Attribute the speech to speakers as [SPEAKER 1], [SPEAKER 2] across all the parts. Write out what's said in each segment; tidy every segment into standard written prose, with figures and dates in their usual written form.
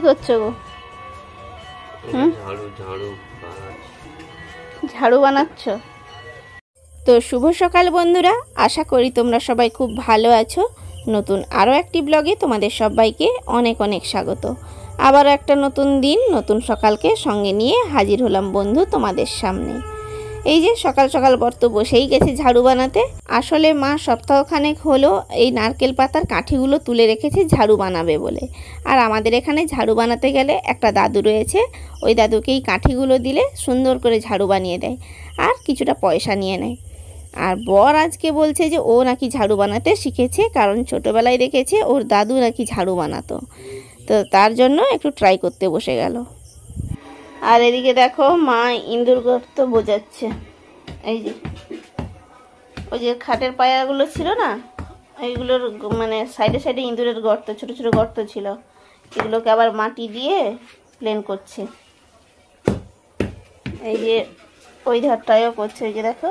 [SPEAKER 1] করছো গো? ঝাড়ু বানাচ্ছ? তো শুভ সকাল বন্ধুরা, আশা করি তোমরা সবাই খুব ভালো আছো। নতুন আরও একটি ব্লগে তোমাদের সবাইকে অনেক অনেক স্বাগত। আবারও একটা নতুন দিন, নতুন সকালকে সঙ্গে নিয়ে হাজির হলাম বন্ধু তোমাদের সামনে। এই যে সকাল সকাল বর্ত বসেই গেছে ঝাড়ু বানাতে। আসলে মা সপ্তাহখানেক হলো এই নারকেল পাতার কাঠিগুলো তুলে রেখেছে ঝাড়ু বানাবে বলে। আর আমাদের এখানে ঝাড়ু বানাতে গেলে একটা দাদু রয়েছে, ওই দাদুকে এই কাঠিগুলো দিলে সুন্দর করে ঝাড়ু বানিয়ে দেয় আর কিছুটা পয়সা নিয়ে নেয়। আর বর আজকে বলছে যে ও নাকি ঝাড়ু বানাতে শিখেছে, কারণ ছোটোবেলায় দেখেছে ওর দাদু নাকি ঝাড়ু বানাতো, তো তার জন্য একটু ট্রাই করতে বসে গেল। আর এদিকে দেখো মা ইঁদুর গর্ত বোঝাচ্ছে। এই যে ওই যে খাটের পায়াগুলো ছিল না, এইগুলোর মানে সাইডে সাইডে ইঁদুরের গর্ত, ছোট ছোট গর্ত ছিল, এগুলোকে আবার মাটি দিয়ে প্লেন করছে। এই যে ওই ধারটায়ও করছে, এই যে দেখো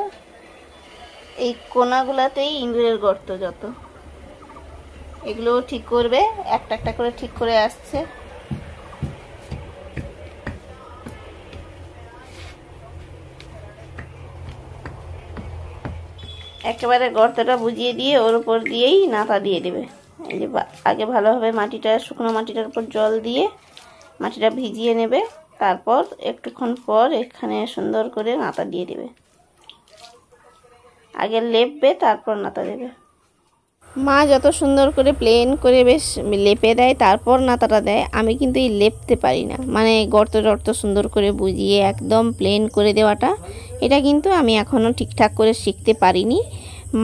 [SPEAKER 1] এই কোনাগুলাতেই ইঁদুরের গর্ত যত, এগুলোও ঠিক করবে, একটা একটা করে ঠিক করে আসছে। একেবারে গর্তটা বুঝিয়ে দিয়ে ওর উপর দিয়েই নাতা দিয়ে দেবে। এই যে আগে ভালোভাবে মাটিটা, শুকনো মাটিটার উপর জল দিয়ে মাটিটা ভিজিয়ে নেবে, তারপর একটুক্ষণ পর এখানে সুন্দর করে নাতা দিয়ে দেবে। আগে লেপবে তারপর নাতা দেবে। মা যত সুন্দর করে প্লেন করে বেশ লেপে দেয় তারপর নাতাটা দেয়, আমি কিন্তু এই লেপতে পারি না, মানে গর্ত টর্ত সুন্দর করে বুঝিয়ে একদম প্লেন করে দেওয়াটা, এটা কিন্তু আমি এখনও ঠিকঠাক করে শিখতে পারিনি।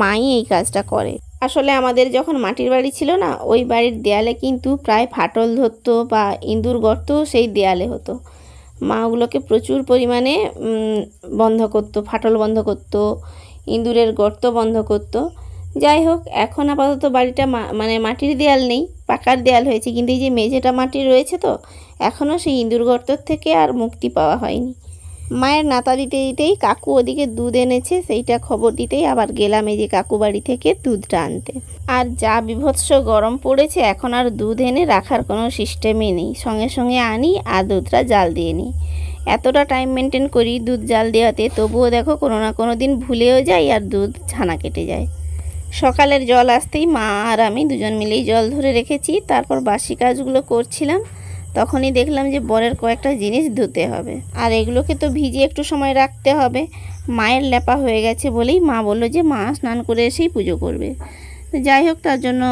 [SPEAKER 1] মাই এই কাজটা করে। আসলে আমাদের যখন মাটির বাড়ি ছিল না, ওই বাড়ির দেয়ালে কিন্তু প্রায় ফাটল ধরতো বা ইঁদুর গর্ত সেই দেয়ালে হতো। মা ওগুলোকে প্রচুর পরিমাণে বন্ধ করতো, ফাটল বন্ধ করতো, ইঁদুরের গর্ত বন্ধ করতো। যাই হোক, এখন আপাতত বাড়িটা মানে মাটির দেয়াল নেই, পাকার দেয়াল হয়েছে, কিন্তু এই যে মেঝেটা মাটির রয়েছে, তো এখনও সেই ইঁদুর গর্তর থেকে আর মুক্তি পাওয়া হয়নি। মায়ের নাতা দিতে দিতেই কাকু ওদিকে দুধ এনেছে, সেইটা খবর দিতেই আবার গেলাম এই যে কাকু বাড়ি থেকে দুধটা আনতে। আর যা বিভৎস গরম পড়েছে, এখন আর দুধ এনে রাখার কোনো সিস্টেমই নেই, সঙ্গে সঙ্গে আনি আর দুধটা জাল দিয়ে নিই। এতটা টাইম মেনটেন করি দুধ জাল দেওয়াতে, তবুও দেখো কোনো না কোনো দিন ভুলেও যাই আর দুধ ছানা কেটে যায়। সকালের জল আসতেই মা আর আমি দুজন মিলেই জল ধরে রেখেছি, তারপর বাসি কাজগুলো করছিলাম। তখনই দেখলাম যে বরের কয়েকটা জিনিস ধুতে হবে, আর এগুলোকে তো ভিজিয়ে একটু সময় রাখতে হবে। মায়ের লেপা হয়ে গেছে বলেই মা বললো যে মা স্নান করে এসেই পুজো করবে। তো যাই হোক, তার জন্য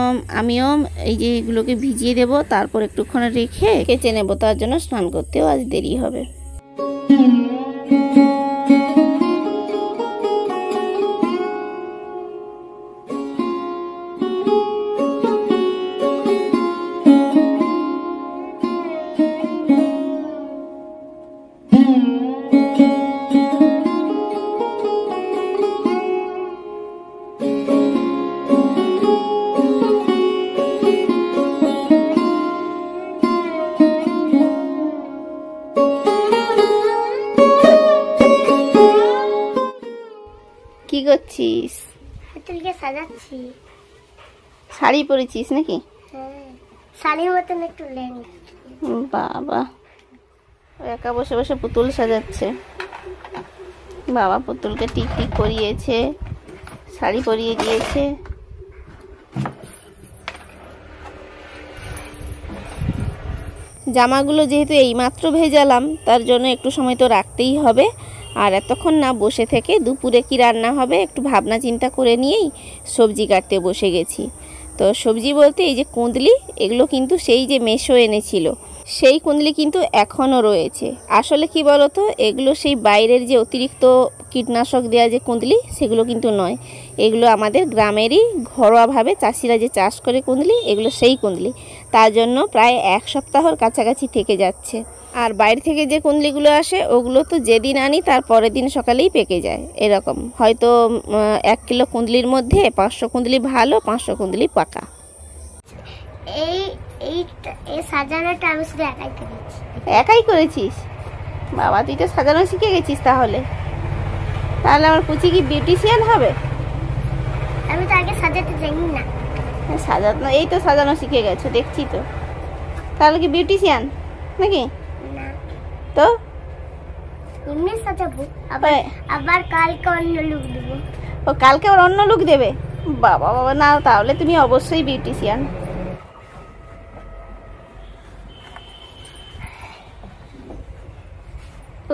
[SPEAKER 1] আমিও এই যে এগুলোকে ভিজিয়ে দেবো, তারপর একটুক্ষণ রেখে কেচে নেবো, তার জন্য স্নান করতেও আজ দেরি হবে। কি করছিস?
[SPEAKER 2] পুতুলকে সাজাচ্ছি।
[SPEAKER 1] শাড়ি পরেছিস নাকি?
[SPEAKER 2] শাড়ির মতন একটু লেহেঙ্গা।
[SPEAKER 1] বাবা, একা বসে বসে পুতুল সাজাচ্ছে। বাবা পুতুলকে টিক টিক করিয়েছে, শাড়ি পরিয়ে দিয়েছে। জামাগুলো যেহেতু এইমাত্র ভেজালাম, তার জন্য একটু সময় তো রাখতেই হবে। আর এতক্ষণ না বসে থেকে দুপুরে কি রান্না হবে একটু ভাবনা চিন্তা করে নিয়েই সবজি কাটতে বসে গেছি। তো সবজি বলতে এই যে কুঁদলি, এগুলো কিন্তু সেই যে মেশো এনেছিল সেই কুঁদলি কিন্তু এখনও রয়েছে। আসলে কি বলতো, এগুলো সেই বাইরের যে অতিরিক্ত কীটনাশক দেওয়া যে কুঁদলি, সেগুলো কিন্তু নয়। এগুলো আমাদের গ্রামেরই ঘরোয়াভাবে চাষিরা যে চাষ করে কুঁদলি, এগুলো সেই কুঁদলি। তার জন্য প্রায় এক সপ্তাহর কাছাকাছি থেকে যাচ্ছে। আর বাইরে থেকে যে কুঁদলিগুলো আসে, ওগুলো তো যেদিন আনি তার পরের দিন সকালেই পেকে যায়। এরকম হয়তো 1 কিলো কুঁদলির মধ্যে 500 কুঁদলি ভালো, 500 কুঁদলি পাকা।
[SPEAKER 2] এই সাজানোটা আমি শুধু একাই করেছি।
[SPEAKER 1] একাই করেছিস? বাবা, তুই তো সাজানো শিখে গেছিস তাহলে। তাহলে আমার পুচি কি বিউটিশিয়ান হবে?
[SPEAKER 2] আমি তো আগে সাজাতে জানি না।
[SPEAKER 1] সাজানো, এই তো সাজানো শিখে গেছো দেখছি তো। তাহলে কি বিউটিশিয়ান? নাকি?
[SPEAKER 2] না,
[SPEAKER 1] তো
[SPEAKER 2] এমনি সাজাবো, আবার আবার কালকে অন্য লুক দেবো।
[SPEAKER 1] ও কালকে ওর অন্য লুক দেবে? বাবা বাবা, না তাহলে তুমি অবশ্যই বিউটিশিয়ান।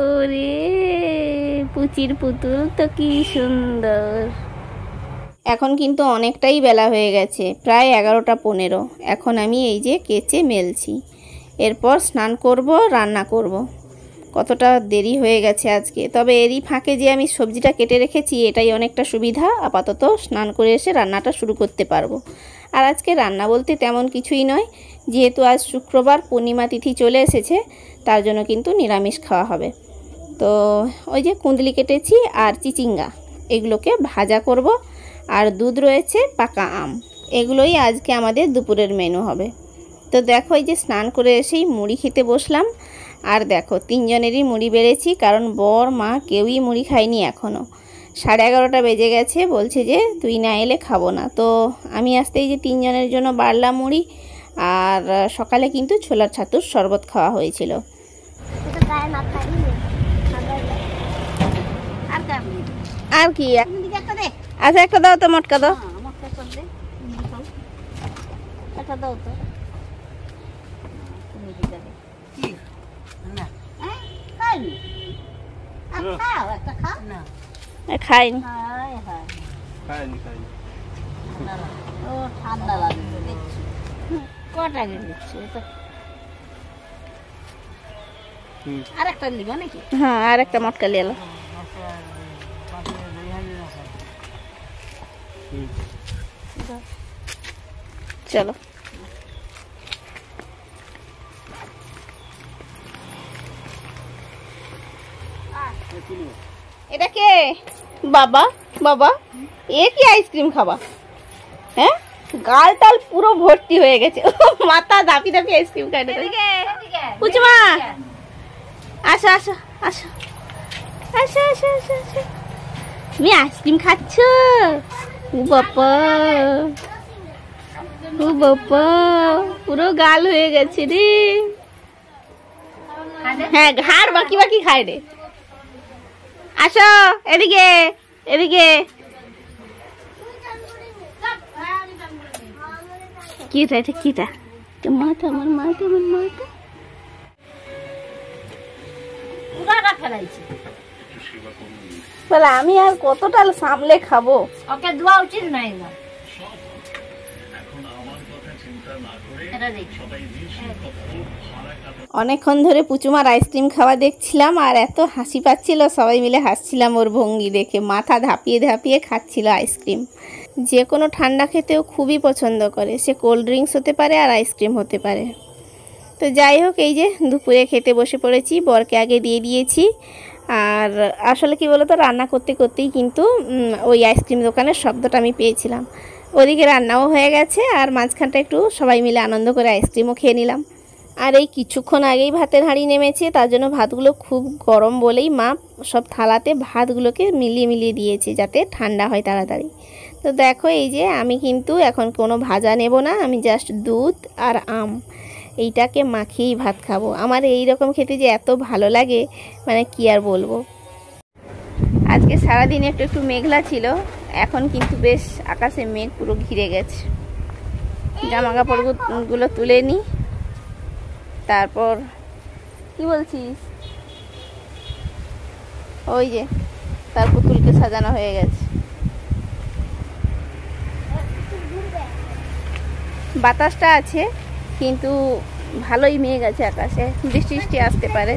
[SPEAKER 1] ওরে পুচির পুতুল তো কি সুন্দর। এখন কিন্তু অনেকটাই বেলা হয়ে গেছে, প্রায় 11টা 15। এখন আমি এই যে কেচে মেলছি, এরপর স্নান করব, রান্না করব। কতটা দেরি হয়ে গেছে আজকে। তবে এরই ফাঁকে যে আমি সবজিটা কেটে রেখেছি এটাই অনেকটা সুবিধা। আপাতত স্নান করে এসে রান্নাটা শুরু করতে পারবো। আর আজকে রান্না বলতে তেমন কিছুই নয়, যেহেতু আজ শুক্রবার, পূর্ণিমা তিথি চলে এসেছে, তার জন্য কিন্তু নিরামিষ খাওয়া হবে। তো ওই যে কুঁদলি কেটেছি আর চিচিঙ্গা, এগুলোকে ভাজা করব। আর দুধ রয়েছে, পাকা আম, এগুলোই আজকে আমাদের দুপুরের মেনু হবে। তো দেখো এই যে স্নান করে এসেই মুড়ি খেতে বসলাম। আর দেখো 3 জনেরই মুড়ি বেড়েছি, কারণ বর মা কেউই মুড়ি খায়নি এখনও। 11:30 বেজে গেছে, বলছে যে তুই না এলে খাবো না। তো আমি আসতেই যে 3 জনের জন্য বাড়লাম মুড়ি। আর সকালে কিন্তু ছোলার ছাতুর শরবত খাওয়া হয়েছিল। আর কি, আচ্ছা একটা দাও তো, মটকা দাও। খাইনি,
[SPEAKER 3] ঠান্ডা লাগবে দেখছি, কটা দিচ্ছি তো। আর একটা নিব নাকি?
[SPEAKER 1] হ্যাঁ আর একটা মটকা নিয়ে এলো। চলো এটা কে? বাবা বাবা, এ কি আইসক্রিম খাবা? হ্যাঁ, গাল টাল পুরো ভর্তি হয়ে গেছে, মাথা দাপি দাপি আইসক্রিম খাই। পুচমা আসো আসো আসো আসো আসো আসো আসো, তুমি আইসক্রিম খাচ্ছ? ও বাবা, ও বাবা, পুরো গাল হয়ে গেছে রে। হ্যাঁ ঘাড় বাকি বাকি খায় রে। আসো এদিকে এদিকে। কিটা এটা কিটা? মাথা, আমার মাথা, আমার মাথা
[SPEAKER 3] ফেলাইছি।
[SPEAKER 1] বলে আমি আর কতটা সামলে খাবো?
[SPEAKER 3] ওকে দেওয়া উচিত নাই না।
[SPEAKER 1] অনেকক্ষণ ধরে পুচুমার আইসক্রিম খাওয়া দেখছিলাম, আর এত হাসি পাচ্ছিল, সবাই মিলে হাসছিলাম ওর ভঙ্গি দেখে। মাথা ধাপিয়ে ধাপিয়ে খাচ্ছিল আইসক্রিম। যে কোনো ঠান্ডা খেতেও খুবই পছন্দ করে, সে কোল্ড ড্রিঙ্কস হতে পারে আর আইসক্রিম হতে পারে। তো যাই হোক, এই যে দুপুরে খেতে বসে পড়েছি, বরকে আগে দিয়ে দিয়েছি। আর আসলে কি বলতো, রান্না করতে করতেই কিন্তু ওই আইসক্রিম দোকানের শব্দটা আমি পেয়েছিলাম। ওদিকে রান্নাও হয়ে গেছে, আর মাঝখানটা একটু সবাই মিলে আনন্দ করে আইসক্রিমও খেয়ে নিলাম। আর এই কিছুক্ষণ আগেই ভাতের হাঁড়ি নেমেছে, তার জন্য ভাতগুলো খুব গরম বলেই মা সব থালাতে ভাতগুলোকে মিলিয়ে মিলিয়ে দিয়েছে, যাতে ঠান্ডা হয় তাড়াতাড়ি। তো দেখো এই যে আমি কিন্তু এখন কোনো ভাজা নেব না, আমি জাস্ট দুধ আর আম এইটাকে মাখিয়েই ভাত খাবো। আমার এই রকম খেতে যে এত ভালো লাগে, মানে কি আর বলবো। আজকে সারাদিন একটু একটু মেঘলা ছিল, এখন কিন্তু বেশ আকাশে মেঘ পুরো ঘিরে গেছে। জামা কাপড়গুলো তুলে নিই, তারপর কি বলছিস? ওই যে তার পুতুলকে সাজানো হয়ে গেছে। বাতাসটা আছে, কিন্তু ভালোই মেঘ আছে আকাশে, বৃষ্টি বৃষ্টি আসতে পারে।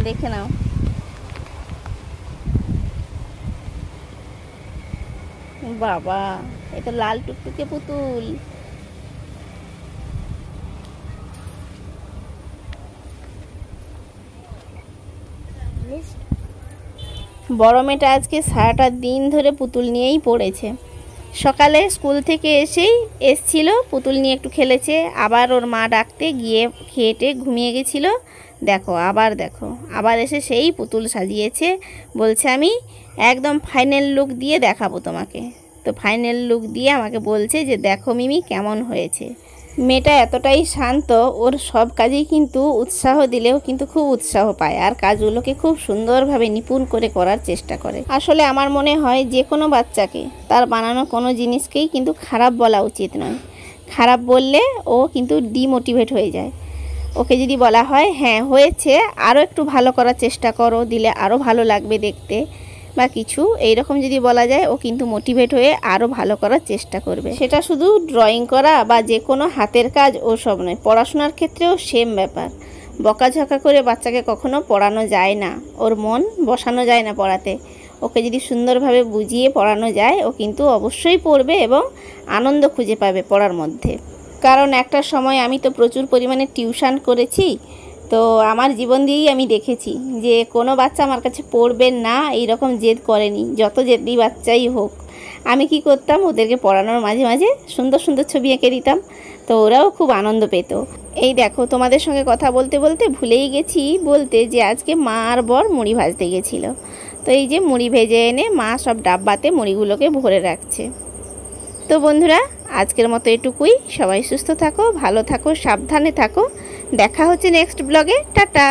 [SPEAKER 1] দেখে নাও। বাবা, এটা লাল টুকটুকে পুতুল। বড় মেয়েটা আজকে সারাটা দিন ধরে পুতুল নিয়েই পড়েছে। সকালে স্কুল থেকে এসছিল, পুতুল নিয়ে একটু খেলেছে, আবার ওর মা ডাকতে গিয়ে খেয়ে ঘুমিয়ে গেছিলো। দেখো আবার এসে সেই পুতুল সাজিয়েছে, বলছে আমি একদম ফাইনাল লুক দিয়ে দেখাবো তোমাকে। তো ফাইনাল লুক দিয়ে আমাকে বলছে যে দেখো মিমি কেমন হয়েছে। মেয়েটা এতটাই শান্ত, ওর সব কাজেই কিন্তু উৎসাহ দিলেও কিন্তু খুব উৎসাহ পায় আর কাজগুলোকে খুব সুন্দরভাবে নিপুণ করে করার চেষ্টা করে। আসলে আমার মনে হয় যে কোনো বাচ্চাকে তার বানানো কোনো জিনিসকেই কিন্তু খারাপ বলা উচিত নয়। খারাপ বললে ও কিন্তু ডিমোটিভেট হয়ে যায়। ওকে যদি বলা হয় হ্যাঁ হয়েছে, আরও একটু ভালো করার চেষ্টা করো, দিলে আরও ভালো লাগবে দেখতে বা কিছু এইরকম যদি বলা যায়, ও কিন্তু মোটিভেট হয়ে আরও ভালো করার চেষ্টা করবে। সেটা শুধু ড্রয়িং করা বা যে কোনো হাতের কাজ ও সব নয়, পড়াশোনার ক্ষেত্রেও সেম ব্যাপার। বকাঝকা করে বাচ্চাকে কখনো পড়ানো যায় না, ওর মন বসানো যায় না পড়াতে। ওকে যদি সুন্দরভাবে বুঝিয়ে পড়ানো যায়, ও কিন্তু অবশ্যই পড়বে এবং আনন্দ খুঁজে পাবে পড়ার মধ্যে। কারণ একটা সময় আমি তো প্রচুর পরিমাণে টিউশন করেছি, তো আমার জীবন দিয়েই আমি দেখেছি যে কোনো বাচ্চা আমার কাছে পড়বে না এইরকম জেদ করেনি, যত জেদি বাচ্চাই হোক। আমি কি করতাম, ওদেরকে পড়ানোর মাঝে মাঝে সুন্দর সুন্দর ছবি এঁকে দিতাম, তো ওরাও খুব আনন্দ পেত। এই দেখো তোমাদের সঙ্গে কথা বলতে বলতে ভুলেই গেছি বলতে যে আজকে মা আর বর মুড়ি ভাজতে গেছিলো। তো এই যে মুড়ি ভেজে এনে মা সব ডাব্বাতে মুড়িগুলোকে ভরে রাখছে। তো বন্ধুরা আজকের মতো এটুকুই। সবাই সুস্থ থাকো, ভালো থাকো, সাবধানে থাকো। দেখা হচ্ছে নেক্সট ব্লগে। টাটা।